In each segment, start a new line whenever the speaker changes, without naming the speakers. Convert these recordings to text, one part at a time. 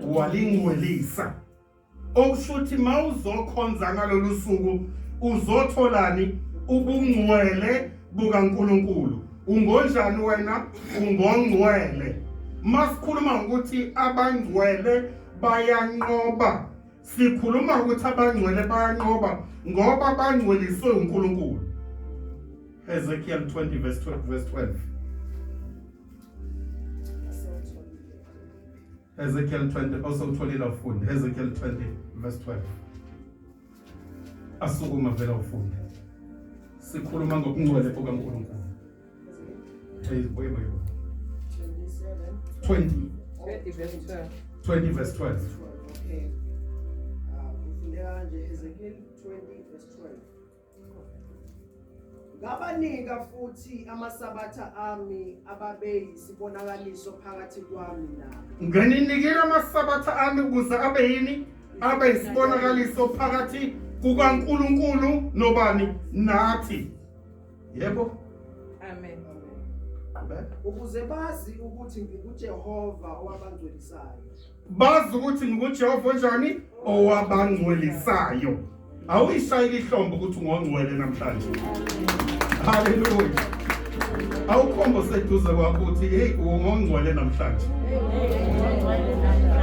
walingcwelisa. Okushuthi mawuzokhonza ngalolu suku uzotholani ubungcwele bukaNkulunkulu. Ungonjani wena? Ungongcwele. Masikhuluma ukuthi abangcwele bayanqoba. Sikhuluma ukuthi abangcwele bayanqoba ngoba bangcweliswe uNkulunkulu. Ezekiel 20 verse 12. Ezekiel 20 also utholile ufunde. Ezekiel 20 verse 12. Asukuma vela ufunde. Sikhuluma ngokungcwele bukaNkulunkulu. Hey, wait. 20 verse 12. 20 verse 12.
Okay. Ufundeka nje Ezekiel 20 verse 12. Ngabanika futhi amasabatha ami ababe isibonakaliso phakathi kwami nabo.
Nganinikile amasabatha ami ukuze abe yini? Abe isibonakaliso phakathi kukaNkulunkulu nobani? Nathi. Yebo.
Amen.
Ukuze bazi ukuthi ngikuJehova owabangcwelisayo.
Bazi ukuthi ngikuJehova njani? Owabangcwelisayo. Awuyishayile ihlombe ukuthi ungongcwele namhlanje. Hallelujah. Awukhombo seduze kwakho ukuthi hey ungongcwele namhlanje.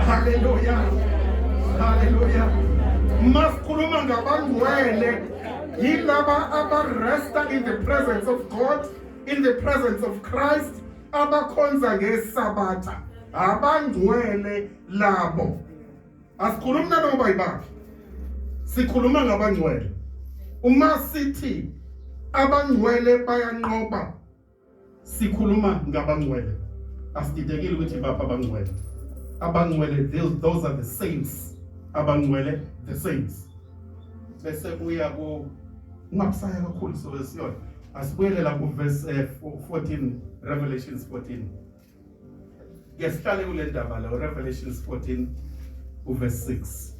Hallelujah. Hallelujah. Masikhuluma ngabangcwele yilaba abaresta in the presence of God, in the presence of Christ, abakhonza ngeSabatha. Abangcwele labo. Asikhuluma noma ibaphi. Sikhuluma ngabangcwele. Uma sithi abangcwele bayanqoba, sikhuluma ngabangcwele. Asididekile ukuthi bapha abangcwele. Abangcwele, those are the saints. Abangcwele, the saints. Bese kuya ku ungabusaya kakhulu so besiyona. Asibuyele la ku verse 14, Revelations 14. Yesihlale kule ndaba la Revelations 14 verse 6.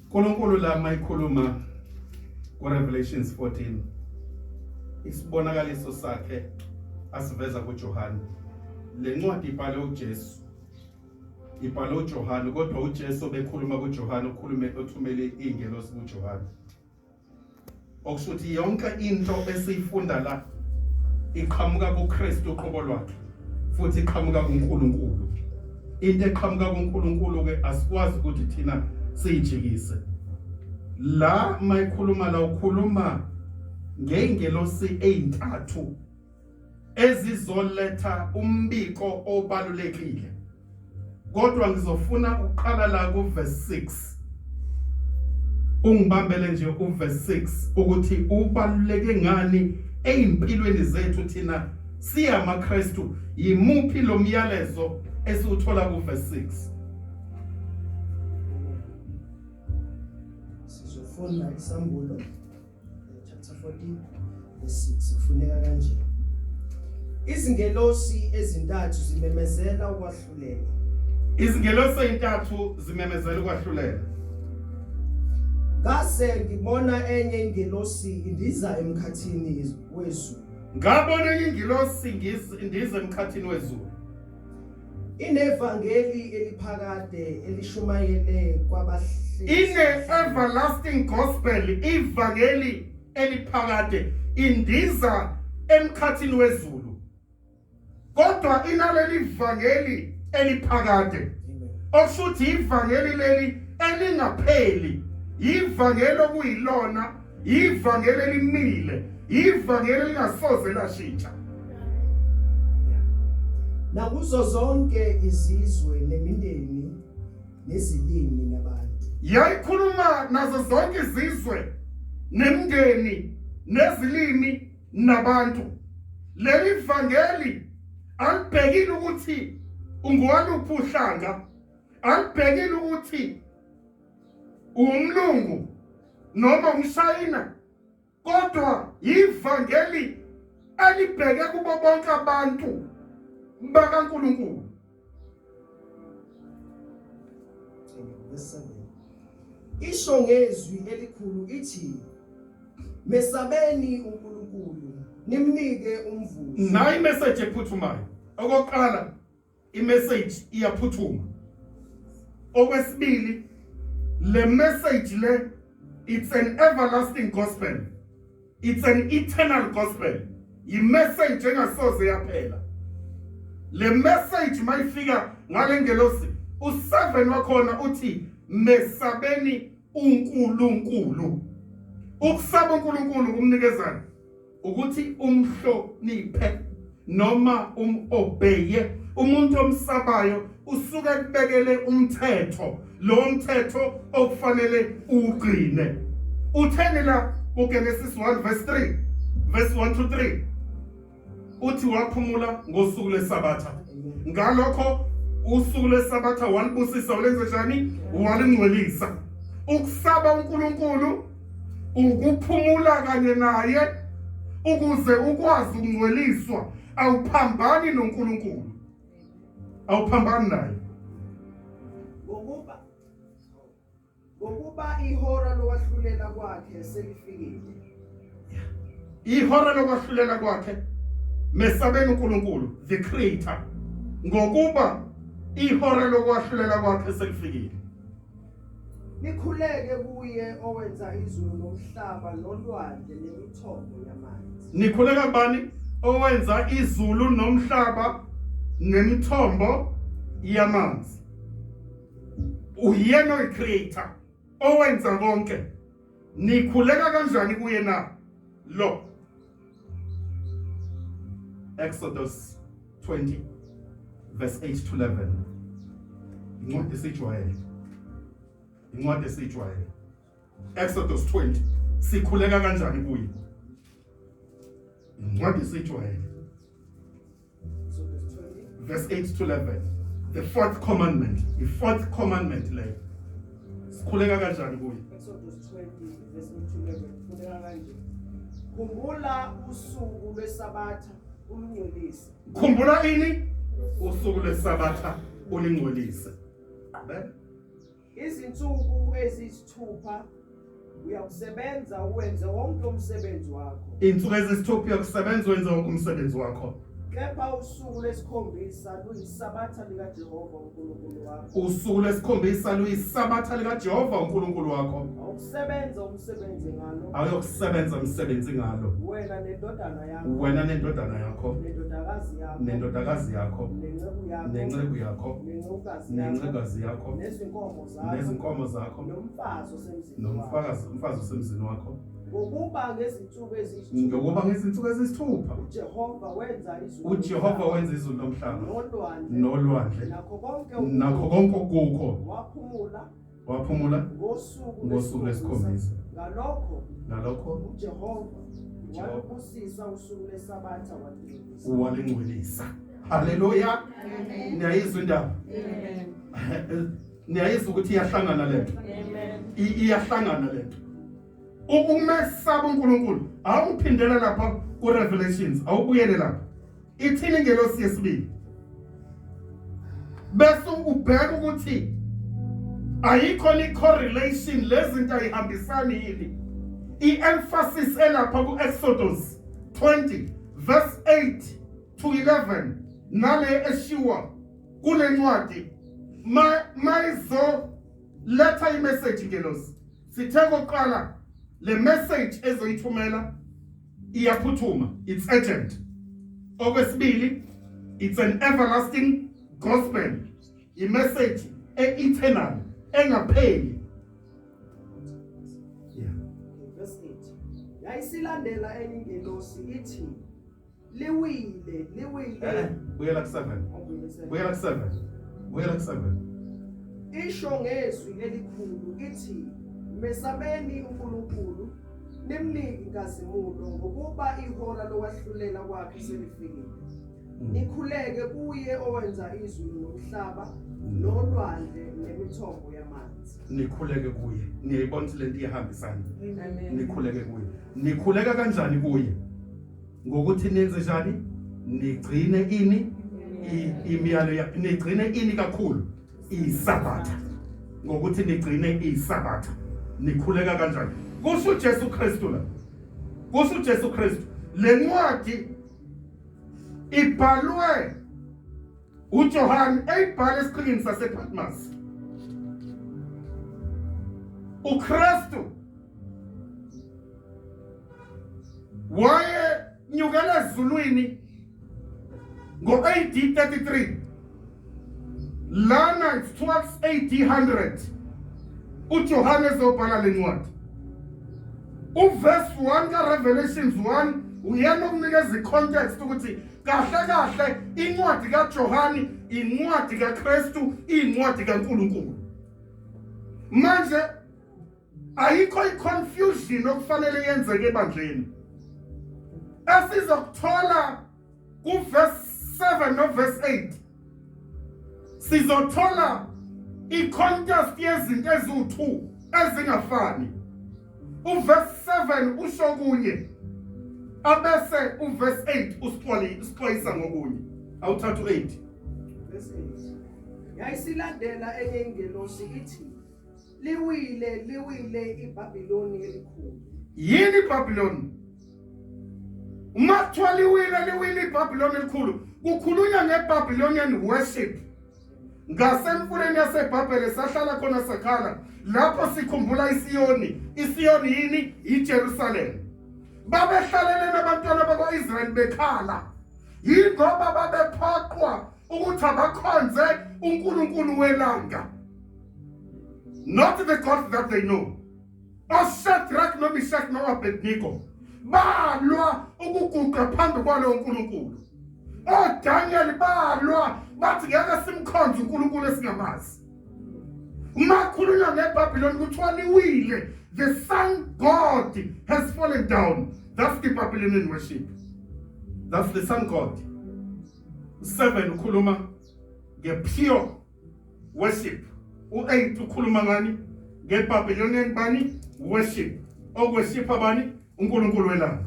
Nkulunkulu la mayikhuluma ku Revelations 14 isibonakaliso sakhe asiveza kuJohane. Le ncwadi ibhale uJesu, ibhale uJohane, kodwa uJesu bekhuluma kuJohane uthumele ingelosi kuJohane. Okushuthi yonke into esiyifunda la iqhamuka kuKristu uqobo lwakhe futhi iqhamuka kuNkulunkulu. Into eqhamuka kuNkulunkulu ke asikwazi ukuthi thina siyijikise. La mayikhuluma la ukhuluma ngeingelosi ezintathu ezizoletha umbiko obalulekile. Kodwa ngizofuna uqala la ku verse 6. Ungibambele nje u verse 6 ukuthi ubaluleke ngani ezimpilweni zethu thina siyamaKristu. Yimuphi lo myalezo esiwuthola ku verse 6?
Sizofunda isambulo chapter 14 verse 6 kufuneka kanje. Izingelosi ezintathu zimemezela ukwahlulela.
Izingelosi ezintathu zimemezela ukwahlulela.
Ngase ngibona enye ingelosi indiza emkhathini wezulu.
Ngabona ingelosi indiza emkhathini wezulu.
Inevangeli eliphakade elishumayele kwabahlezi.
Ine everlasting gospel, ivangeli eliphakade indiza emkhathini wezulu. Kodwa inaleli ivangeli eliphakade. Okushuthi ivangeli leli elingapheli. Ivangeli okuyilona, ivangeli elimile, ivangeli lingasoze lashintsha.
Nakuzo zonke izizwe nemindeni nezilimi nabantu.
Yayikhuluma nazo zonke izizwe nemindeni nezilimi nabantu. Leli vangeli alibhekile ukuthi ungowaluphi uhlanga, alibhekile ukuthi umlungu noma umshayina, kodwa ivangeli elibheke kubo bonke abantu bakaNkulunkulu.
Isho ngezwi elikhulu ithi mesabeni uNkulunkulu nimnike umvuzo.
Nayi message ephuthumayo. Okokuqala imessage iyaphuthuma. Okwesibili, le message le, it's an everlasting gospel. It's an eternal gospel. I-message engasoze yaphela. Le message mayifika ngale ngelosi, u7 wakhona uthi mesabeni uNkulunkulu. Ukusaba uNkulunkulu kumnikezana ukuthi umhloniphe noma umobeye. Umuntu omsabayo usuke kubekele umthetho, lo mthetho okufanele ugcine. Utheni la kuGenesis 1 verse 3, verse 1 to 3. Uthi waphumula ngosuku leSabatha. Ngalokho usuku leSabatha walibusisa ulenze njani? Walingcwelisa. Ukusaba uNkulunkulu ukuphumula kanye naye ukuze ukwazi ukungcweliswa. Awuphambani noNkulunkulu. Awuphambani naye.
Ngokuba ihora lokwahlulela kwakhe selifikile.
Ihora lokwahlulela kwakhe mesabeni uNkulunkulu, the creator. Ngokuba ihora lokwahlulela kwakhe selifikile.
Nikhuleke kuye owenza izulu nomhlaba nolwandle nemithombo yamanzi.
Nikhuleka kubani? Owenza izulu nomhlaba nemithombo yamanzi. Uyena oyi-creator, owenza konke. Nikhuleka kanjani kuye na? Lo. Exodus 20 verse 8 to 11. Incwadi esijwayele. Incwadi esijwayele. Exodus 20. Sikhuleka kanjani kuye? Incwadi esijwayele. Verse 8 to 11. The fourth commandment. The fourth commandment le. Sikhuleka kanjani kuye?
Exodus 20 verse 8 to 11. Khuleka kanje. Khumbula usuku lweSabatha ulungcolise.
Khumbula ini? Usuku lweSabatha ulingcolise.
Izinsuku ezisithupha uyakusebenza uwenze wonke umsebenzi wakho.
Insuku ezisithupha uyakusebenza wenze wonke umsebenzi wakho.
Kepha usuku lesikhombisa luyisabatha likaJehova uNkulunkulu wakho.
Usuku lesikhombisa luyisabatha likaJehova uNkulunkulu wakho.
Awukusebenza umsebenzi ngalo.
Awuyokusebenza umsebenzi ngalo.
Wena nendodana yakho.
Wena nendodana yakho.
Nendodakazi yakho.
Nendodakazi yakho.
Nenceku yakho.
Nenceku yakho. Nencekukazi yakho.
Nezinkomo zakho.
Nezinkomo zakho.
Nomfazi osemzini
wakho. Nomfazi osemzini wakho.
Ngokuba ngezinsuku eziyisithupha.
Ngokuba ngezinsuku ezisithupha.
uJehova wenza izulu.
uJehova wenza izulu nomhlaba.
Nolwandle.
Nakho konke okukho. Waphumula ngosuku lesikhombisa. Ngalokho
uJehova walibusisa usuku leSabatha
walingcwelisa. Haleluya. Niyayizwa indaba? Niyayizwa ukuthi iyahlangana lento. Iyahlangana lento. Ukumesaba uNkulunkulu awuphindela lapha kuRevelations, awubuyele lapha. Ithini ngelosi yesibili? Bese ubheka ukuthi ayikho ni correlation lezinto ayihambisani yini. I-emphasis elapha ku-Exodus 20 verse 8 to 11 nale eshiwa kule ncwadi mayizo letha i-message ngelosi. Sithe kokuqala le message ezoyithumela iyaphuthuma, it's urgent. Okwesibili, it's an everlasting gospel, i-message eternal engapheli.
Verse 8. Yayisilandela enye ingelosi ithi liwile.
Buyela ku7. Buyela ku7.
Isho ngezwi elikhulu ithi mesabeni uNkulunkulu nimnike inkazimulo ngokuba ihora lokwahlulela kwakhe selifikile. Nikhuleke kuye owenza izulu nomhlaba nolwandle nemithombo yamanzi.
Nikhuleke kuye. Niyayibona ukuthi lento iyahambisana. Nikhuleke kuye. Nikhuleka kanjani kuye? Ngokuthi nenze njani? Nigcine ini? Imiyalo yakhe. Nigcine ini kakhulu? ISabatha. Ngokuthi nigcine ISabatha. Nikhuleka kanjani? Kusho uJesu Kristu la. Kusho uJesu Kristu. Le ncwadi ibhalwe uJohane eyibhala esiqhingini sasePatmos. uKristu waye nyukela ezulwini ngo-AD 33 lana it's towards AD 100 uJohannes obhala lencwadi uverse 1 kaRevelations 1 uyena ukunikeza icontext ukuthi kahle kahle incwadi kaJohani incwadi kaKristu incwadi kaNkulunkulu manje ayikho iconfusion okufanele yenzeke ebandleni asizokuthola kuverse 7 noverse 8 sizothola i-contrast yezinto eziwu-2 ezingafani uverse 7 usho kunye abese uverse 8 usixwayisa ngokunye awuthatha u-8
verse 8 yayisilandela enye ingelosi ithi liwile iBhabhiloni elikhulu
yini iBhabhiloni uma kuthiwa liwile iBhabhiloni elikhulu kukhulunywa ngeBabylonian worship ngasemfuleni yaseBhabhele sahlala khona sakhala lapho sikhumbula iSiyoni yini iJerusalem babehlalele nabantwana bakwa-Israyeli bekhala yingoba babephoqwa ukuthi abakhonze uNkulunkulu welanga not the God that they know oShadrach noMeshach noAbednego balwa ukuguqa phambi kwalowo nkulunkulu oDaniel balwa bathi ngeke simkhonze uNkulunkulu esingamazi uma khulunywa ngeBhabhiloni kuthiwa liwile the sun god has fallen down that's the Babylonian worship that's the sun god 7 ukhuluma nge-pure worship u-8 ukhuluma ngani ngeBabylonian bani worship okweshipha bani uNkulunkulu welanga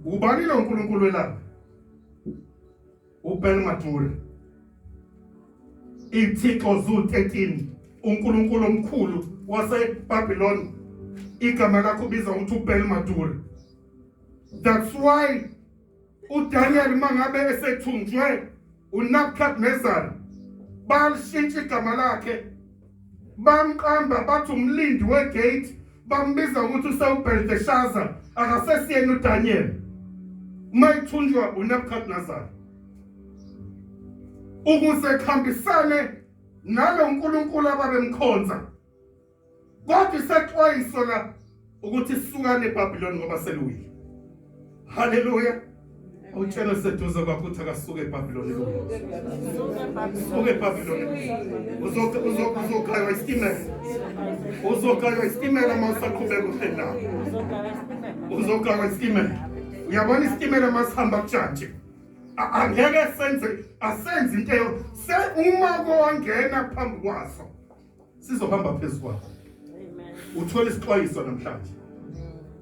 ubani lo uNkulunkulu welanga uBelmadur iThixo zu-13 uNkulunkulu omkhulu waseBabylon igama lakho biza ukuthi uBelmadur that's why uDaniel mangabe esethunjwe uNebukadnezar balishintsha igama lakhe bamqamba bathi umlindi wegate bambiza ukuthi usewuBelteshazzar akasesiyena uDaniel mayithunjwa uNebukadnezar ukuze khambisane nalo uNkulunkulu ababemkhonza kodwa isexwayiso la ukuthi sisukane eBhabhiloni ngoba seluwile haleluya utshela seduze kwakho ukuthi akasuke eBhabhiloni suke eBhabhiloni uzokaywa isitimela uzokaywa isitimela mawusaqhubeka uhlendala uzokaywa isitimela uyabona isitimela masihamba kujantshi angeke asenze into uma kowangena phambi kwaso sizohamba phezu kwakho uthola isixwayiso namhlanje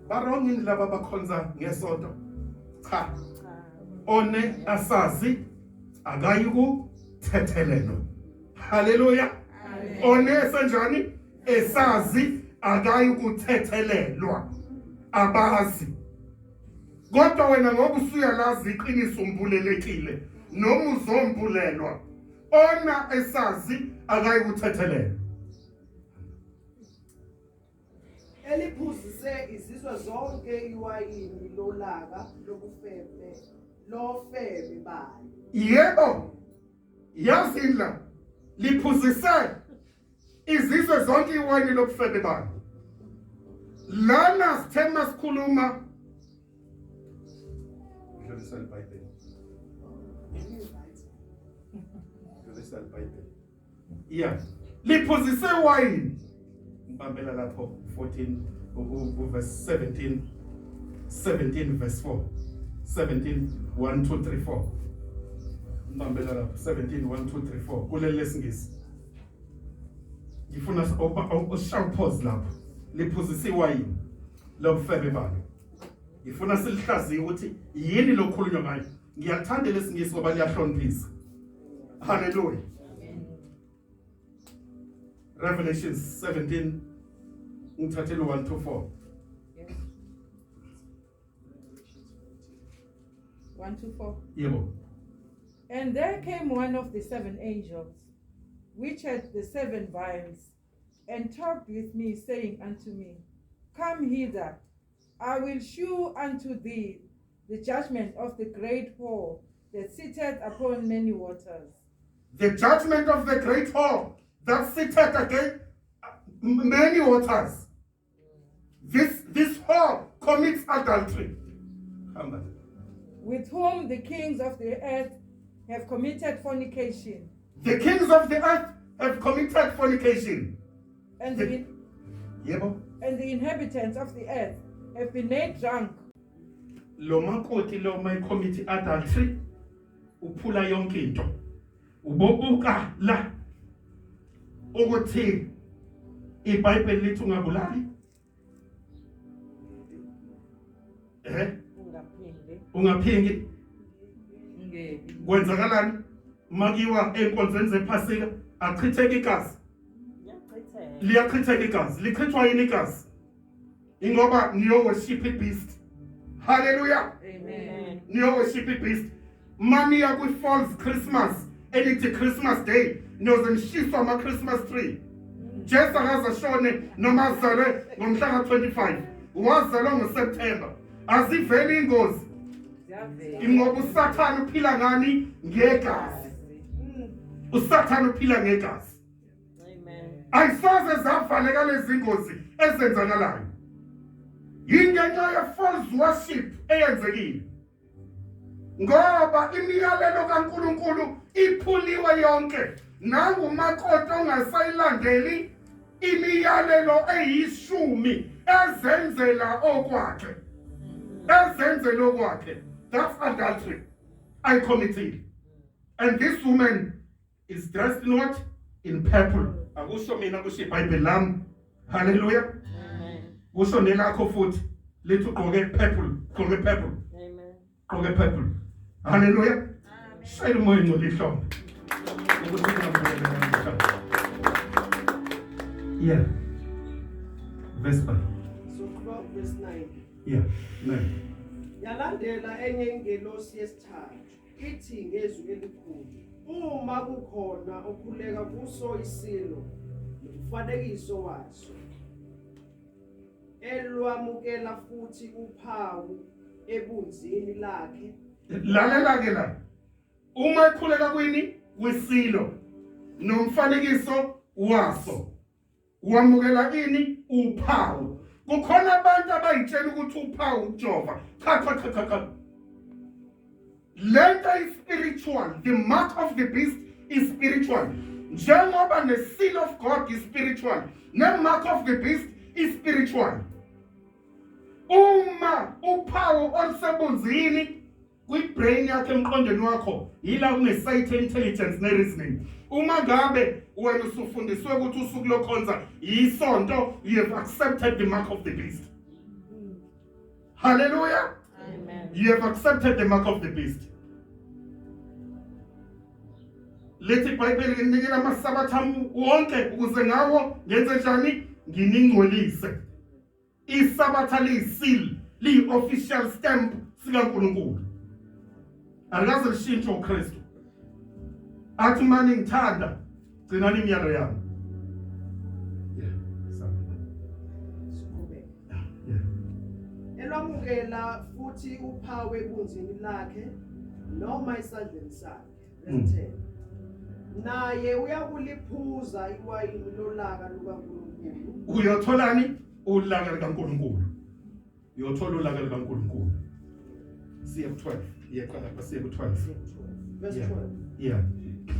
barongini laba bakhonza ngesonto cha one asazi akayikuthethelelwa haleluya one esenjani esazi akayikuthethelelwa abazi kodwa wena ngoba usuyalazi iqiniso umbulelekile noma uzombulelwa ona esazi akayikuthethelelwa
eliphuzise izizwe zonke iwayini lolaka lofebe bayo
yebo yazindla liphuzise izizwe zonke iwayini lobufebe bayo lana sithema sikhuluma yeah liphuzise iwayini mbambela lapho 14 verse 17 verse 4 17 1 2 3 4 mbambela lapho 17 1 2 3 4 kuleli lesingisi ngifuna ushout pause lapho liphuzise iwayini lobufebe bayo ngifuna silihlaziye ukuthi yini lokhulunywa ngayo ngiyathanda lesingisi ngoba liyahloniphisa haleluya Revelations 17 ngithathele 1 to 4
1 to 4.
yebo
And there came one of the 7 angels, which had the 7 vials, and talked with me, saying unto me, Come hither, I will shew unto thee the judgment of the great whore that sitteth upon many waters.
The judgment of the great whore that sitteth against many waters. This whore commits adultery. Come on.
With whom the kings of the earth have committed fornication.
The kings of the earth have committed fornication.
And the inhabitants of the earth have been made drunk.
Lo makoti lo commit adultery. Upula yonke into. Ubobuka la. Ukuthi iBhayibheli lithi ungabulali. Ungaphingi. Kwenzakalani? Makiwa enkonzweni zephasika achitheka igazi. Liyachitheka igazi. Lichithwa yini igazi? Ingoba niyo worship beast. Hallelujah.
Amen.
Niyo worship beast. Mania kwi false Christmas. Elithi Christmas day. Nozenishiswa ama Christmas tree. Jesu akazashone noma azalwe ngomhla ka-25. Wazalwa ngoSeptember. Aziveli ingozi. Ingoba uSathane uphila ngani? Ngegazi. uSathane uphila ngegazi.
Amen.
Ayisoze zavaleka lezi zingozi ezenzakalayo. Yingenxa ye-false worship eyenzekile. Ngoba imiyalelo kaNkulunkulu iphuliwe yonke. Nangu umakoti ongasayilandeli imiyalelo eyishumi ezenzela okwakhe. Ezenzela okwakhe. That's adultery. I committed. And this woman is dressed in what? In purple. Akusho mina kusho iBhayibheli lami. Hallelujah.
Amen.
Kusho nelakho futhi lithi ugqoke purple. Ugqoke purple.
Amen.
Ugqoke purple. Hallelujah. Shayela umoya ingcwele ihlombe. Yeah. Verse 5.
So 12 verse 9.
Yeah. No.
Yalandela enye ingelosi yesithathu ithi ngezwi elikhulu, uma kukhona okhuleka kuso isilo nomfanekiso waso, elwamukela futhi uphawu ebunzini lakhe.
Lalela ke la. Uma ekhuleka kwini? Kwisilo nomfanekiso waso. Wamukela ini? Uphawu. Kukhona abantu abayitshela ukuthi uphawu ujova. Cha. Lento is spiritual. The mark of the beast is spiritual. Njengoba the seal of God is spiritual. The mark of the beast is spiritual. Uma uphawu olusebunzini kwi-brain yakhe emqondweni wakho yila une-site intelligence ne-reasoning. Uma ngabe wena usufundiswe ukuthi usuku lokhonza yisonto, you have accepted the mark of the beast. Hallelujah.
Amen.
You have accepted the mark of the beast. Lethi iBhayibheli nginikela amasabatha ami wonke ukuze ngawo ngenze njani? Nginingcolise. Isabatha liyisil, liyi-official stamp sikaNkulunkulu. Alikaze lishintshe uKristu. Athi manje ngithanda gcinani imiyalo yami.
Elwamukela futhi uphawu ebunzini lakhe noma esandleni sakhe. Verse 10. Naye uyakuliphuza iwayini lolaka lukaNkulunkulu.
Uyotholani? Ulaka likaNkulunkulu. Uyothola ulaka likaNkulunkulu. Siye ku-12. Yaqala lapha siye ku-12.
Verse
Yeah.
12.
Yeah.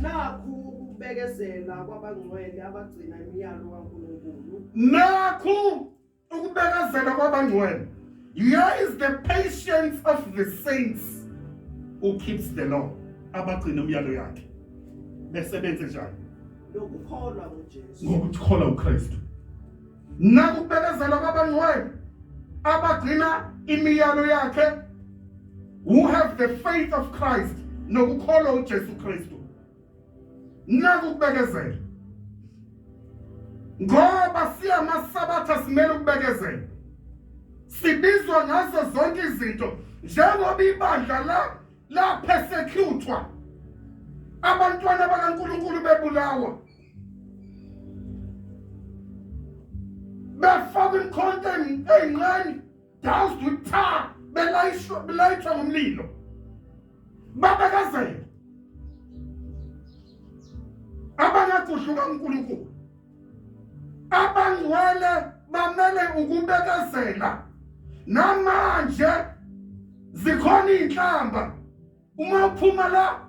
Nakhu ukubekezela kwabangcwele abagcina imiyalo kaNkulunkulu.
Nakhu ukubekezela kwabangcwele. Here is the patience of the saints who keeps the law. Abagcina imiyalo yakhe. Besebenze njani?
Lokukholwa kuJesu.
Ngokukholwa uKristu. Nakhu ukubekezela kwabangcwele abagcina imiyalo yakhe, who have the faith of Christ, nokukholwa uJesu Kristu. Nakhu ukubekezela. Ngoba siyamasabatha simele ukubekezela. Sibizwa ngazo zonke izinto njengoba ibandla la persecutwa. Abantwana bakaNkulunkulu bebulawa. befaka imkhonto ey'ncane doused with tar, belayishwa ngumlilo, babekezela. Abangakuhluka uNkulunkulu, abangcwele bamele ukubekezela. Namanje zikhona iy'nhlamba, uma uphuma la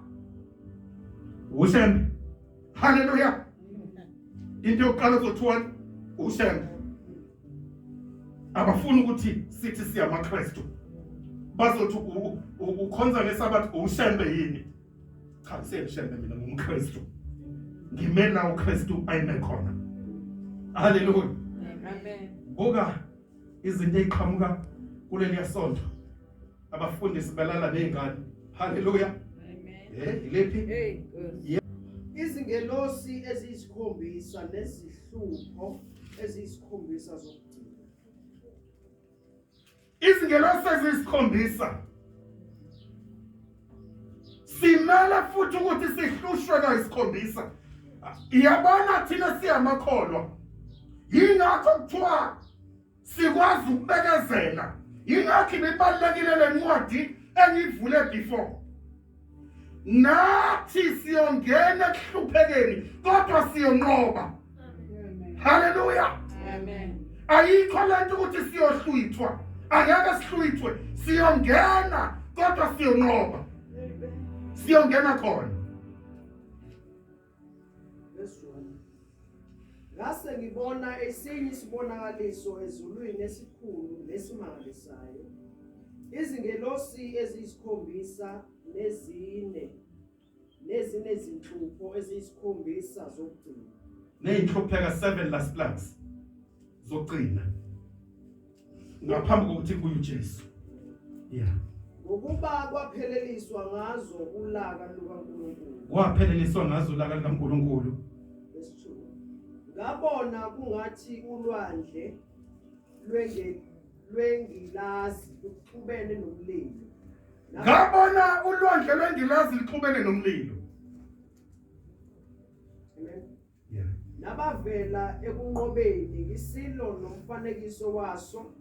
ushembe. Haleluya. Into yokuqala uzothiwa ushembe. Abafuna ukuthi sithi siyamaKristu, bazothi ukhonza ngesabatha ushembe yini? Cha, siyemshembe mina ngumKristu, ngimela uKristu ayime khona. Haleluya.
Amen.
Buka izinto eziqhamuka kuleli sonto, abafundisi belala nezingane. Haleluya.
Amen.
Ilephi?
Hey, good.
Izingelosi eziyisikhombisa nezihlupho eziyisikhombisa zokugcina.
Izingelosi eziyisikhombisa simele futhi ukuthi sihlushwe kayisikhombisa. Iyabona thina siyamakholwa, yingakho kuthiwa sikwazi ukubekezela. Yingakho ibibalulekile le ncwadi engiyivule before. Nathi siyongena ekuhluphekeni kodwa siyonqoba. Haleluya.
Amen.
Ayikho lento ukuthi siyohlwithwa, angeke sihlwithwe, siyongena kodwa siyonqoba. Siyongena khona.
Ngase ngibona esinye isibonakaliso ezulwini esikhulu nesimangalisayo. Izingelosi eziyisikhombisa nezine zinhlupho eziyisikhombisa zokugcina.
Neyinhlupheka 7 last plagues zokugcina ngaphambi kokuthi kuye uJesu. Yeah.
Ngokuba kwapheleliswa ngazo ulaka lukaNkulunkulu.
Wapheleliswa ngazo ulaka lukaNkulunkulu.
Ngabona kungathi ulwandle lwengilazi luxubene nomlilo.
Ngabona ulwandle lwengilazi luxubene nomlilo.
Amen.
Yeah.
Nabavela ekunqobeni isilo nomfanekiso waso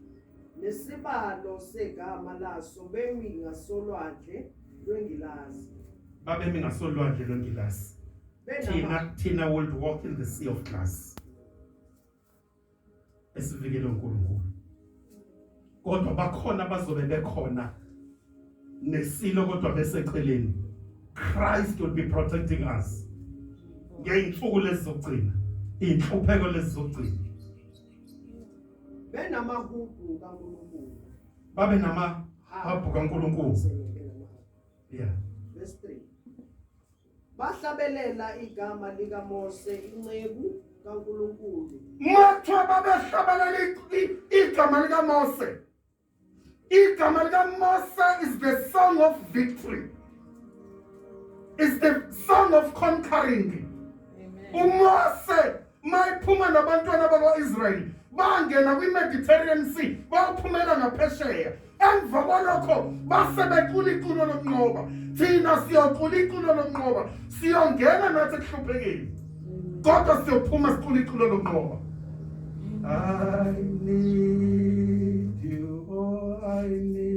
nesibalo segama laso bemi ngasolwandle lwengilazi.
Babemi ngasolwandle lwengilazi. Tina will walk in the sea of glass. Esivikele uNkulunkulu. Kodwa bakhona bazobe bekhona nesilo kodwa beseceleni. Christ will be protecting us. Ngeyinsuku lezi zokugcina, inhlupheko lezi zokugcina.
Benamahubu kaNkulunkulu.
Babe namahabhu kaNkulunkulu. Yeah.
Verse 3. Bahlabelela igama likaMose inceku kaNkulunkulu.
Mathiwa babehlabelela igama likaMose. Igama likaMose is the song of victory. It's the song of conquering. uMose mayiphuma nabantwana bakwaIsrael bangena kwiMediterranean Sea baphumela ngaphesheya. Emva kwalokho base becula iculo lokunqoba. Thina siyocula iculo lokunqoba, siyongena nathi ekuhluphekeni, kodwa siyophuma sicula iculo lokunqoba. I need you, oh I need